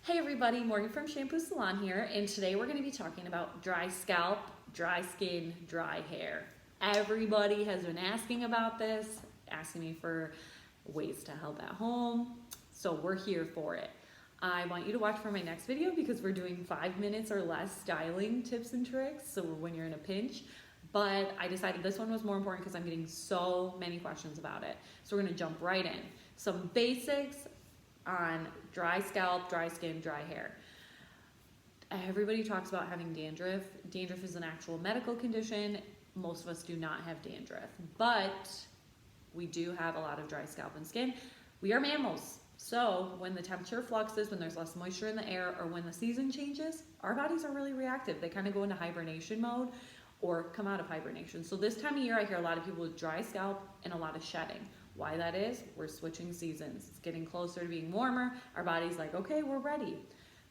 Hey everybody, Morgan from Shampoo Salon here, and today we're going to be talking about dry scalp, dry skin, dry hair. Everybody has been asking about this, asking me for ways to help at home, so we're here for it. I want you to watch for my next video because we're doing 5 minutes or less styling tips and tricks, so when you're in a pinch. But I decided this one was more important because I'm getting so many questions about it. So we're going to jump right in. Some basics on dry scalp, dry skin, dry hair. Everybody talks about having dandruff. Dandruff is an actual medical condition. Most of us do not have dandruff, but we do have a lot of dry scalp and skin. We are mammals. So when the temperature fluxes, when there's less moisture in the air, or when the season changes, our bodies are really reactive. They kind of go into hibernation mode or come out of hibernation. So this time of year, I hear a lot of people with dry scalp and a lot of shedding. Why that is, we're switching seasons. It's getting closer to being warmer. Our body's like, okay, we're ready.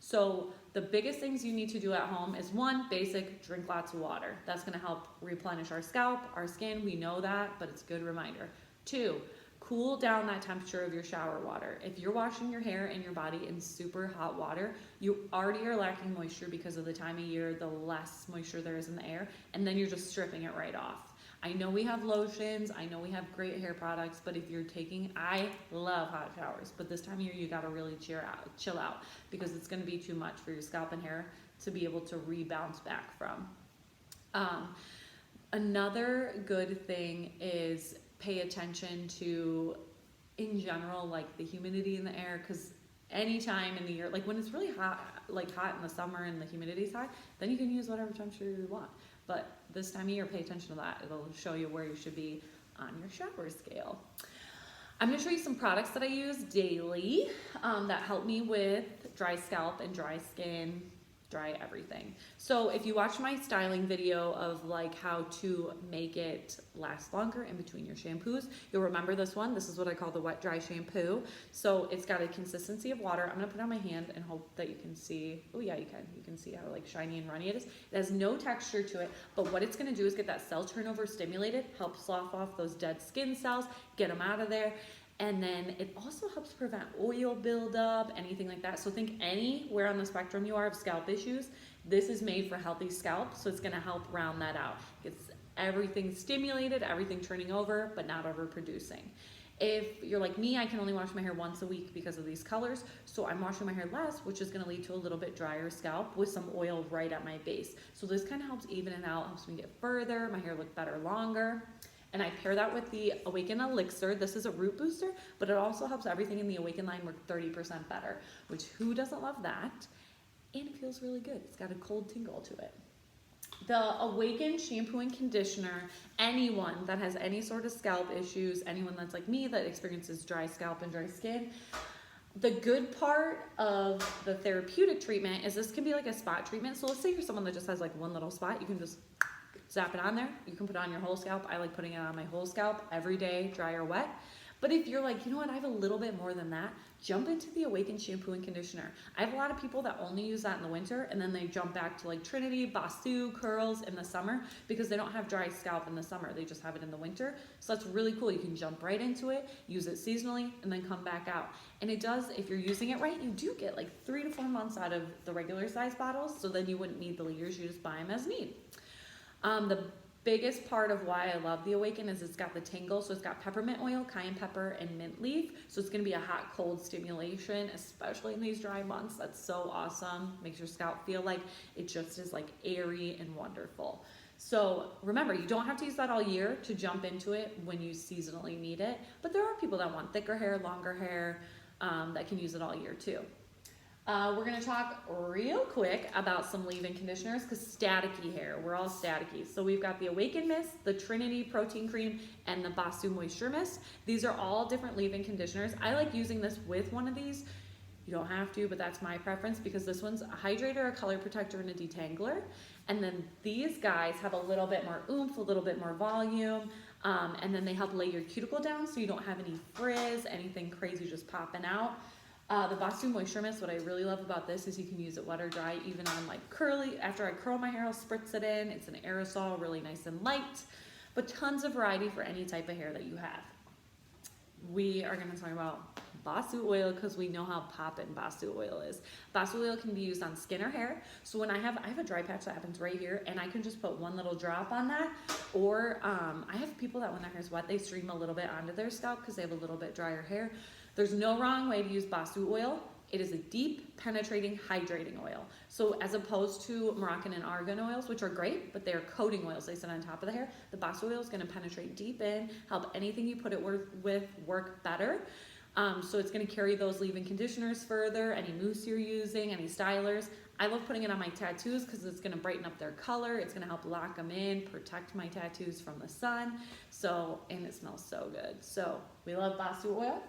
So the biggest things you need to do at home is one, basic, drink lots of water. That's gonna help replenish our scalp, our skin, we know that, but it's a good reminder. Two, cool down that temperature of your shower water. If you're washing your hair and your body in super hot water, you already are lacking moisture because of the time of year, the less moisture there is in the air, and then you're just stripping it right off. I know we have lotions, I know we have great hair products, but if you're taking, I love hot showers, but this time of year you gotta really chill out because it's gonna be too much for your scalp and hair to be able to rebound back from. Another good thing is pay attention to, in general, like the humidity in the air, because any time in the year, like when it's really hot, like hot in the summer and the humidity's high, then you can use whatever temperature you want. But this time of year, pay attention to that. It'll show you where you should be on your shower scale. I'm gonna show you some products that I use daily that help me with dry scalp and dry skin, dry everything. So if you watch my styling video of like how to make it last longer in between your shampoos, you'll remember this one. This is what I call the wet dry shampoo. So it's got a consistency of water. I'm gonna put it on my hand and hope that you can see. Oh yeah, you can. You can see how like shiny and runny it is. It has no texture to it, but what it's gonna do is get that cell turnover stimulated, help slough off those dead skin cells, get them out of there. And then it also helps prevent oil buildup, anything like that. So think anywhere on the spectrum you are of scalp issues, this is made for healthy scalp, so it's gonna help round that out. It's everything stimulated, everything turning over, but not overproducing. If you're like me, I can only wash my hair once a week because of these colors, so I'm washing my hair less, which is gonna lead to a little bit drier scalp with some oil right at my base. So this kind of helps even it out, helps me get further, my hair look better longer. And I pair that with the Awaken Elixir. This is a root booster, but it also helps everything in the Awaken line work 30% better, which who doesn't love that? And it feels really good. It's got a cold tingle to it. The Awaken shampoo and conditioner, anyone that has any sort of scalp issues, anyone that's like me that experiences dry scalp and dry skin, the good part of the therapeutic treatment is this can be like a spot treatment. So let's say you're someone that just has like one little spot, you can just zap it on there. You can put it on your whole scalp. I like putting it on my whole scalp every day, dry or wet. But if you're like, you know what, I have a little bit more than that, jump into the Awaken shampoo and conditioner. I have a lot of people that only use that in the winter and then they jump back to like Trinity, Basu, curls in the summer because they don't have dry scalp in the summer. They just have it in the winter. So that's really cool. You can jump right into it, use it seasonally, and then come back out. And it does, if you're using it right, you do get like 3 to 4 months out of the regular size bottles. So then you wouldn't need the liters, you just buy them as need. The biggest part of why I love the Awaken is it's got the tingle. So it's got peppermint oil, cayenne pepper, and mint leaf. So it's going to be a hot, cold stimulation, especially in these dry months. That's so awesome. Makes your scalp feel like it just is like airy and wonderful. So remember, you don't have to use that all year to jump into it when you seasonally need it. But there are people that want thicker hair, longer hair, that can use it all year too. We're gonna talk real quick about some leave-in conditioners because staticky hair, we're all staticky. So we've got the Awaken Mist, the Trinity Protein Cream, and the Basu Moisture Mist. These are all different leave-in conditioners. I like using this with one of these. You don't have to, but that's my preference because this one's a hydrator, a color protector, and a detangler. And then these guys have a little bit more oomph, a little bit more volume, and then they help lay your cuticle down so you don't have any frizz, anything crazy just popping out. The Basu Moisture Mist, what I really love about this is you can use it wet or dry, even on like curly. After I curl my hair, I'll spritz it in. It's an aerosol, really nice and light, but tons of variety for any type of hair that you have. we are going to talk about Basu oil because we know how poppin' Basu oil is. Basu oil can be used on skin or hair. So when I have a dry patch that happens right here, and I can just put one little drop on that. Or I have people that when their hair's wet, they stream a little bit onto their scalp because they have a little bit drier hair. There's no wrong way to use Basu oil. It is a deep, penetrating, hydrating oil. So as opposed to Moroccan and argan oils, which are great, but they're coating oils, they sit on top of the hair, the Basu oil is gonna penetrate deep in, help anything you put it with work better. So it's gonna carry those leave-in conditioners further, any mousse you're using, any stylers. I love putting it on my tattoos because it's gonna brighten up their color, it's gonna help lock them in, protect my tattoos from the sun. So, and it smells so good. So we love Basu oil.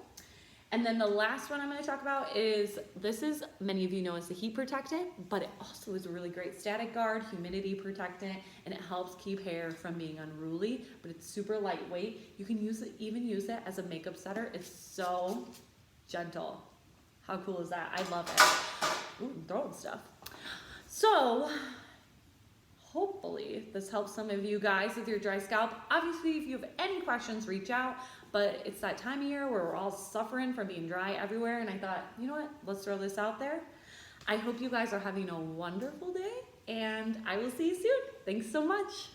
And then the last one I'm going to talk about is, this is, many of you know, it's a heat protectant, but it also is a really great static guard, humidity protectant, and it helps keep hair from being unruly, but it's super lightweight. You can use it, even use it as a makeup setter. It's so gentle. How cool is that? I love it. Ooh, I'm throwing stuff. So, hopefully this helps some of you guys with your dry scalp. Obviously, if you have any questions, reach out. But it's that time of year where we're all suffering from being dry everywhere, and I thought, you know what, let's throw this out there. I hope you guys are having a wonderful day, and I will see you soon. Thanks so much.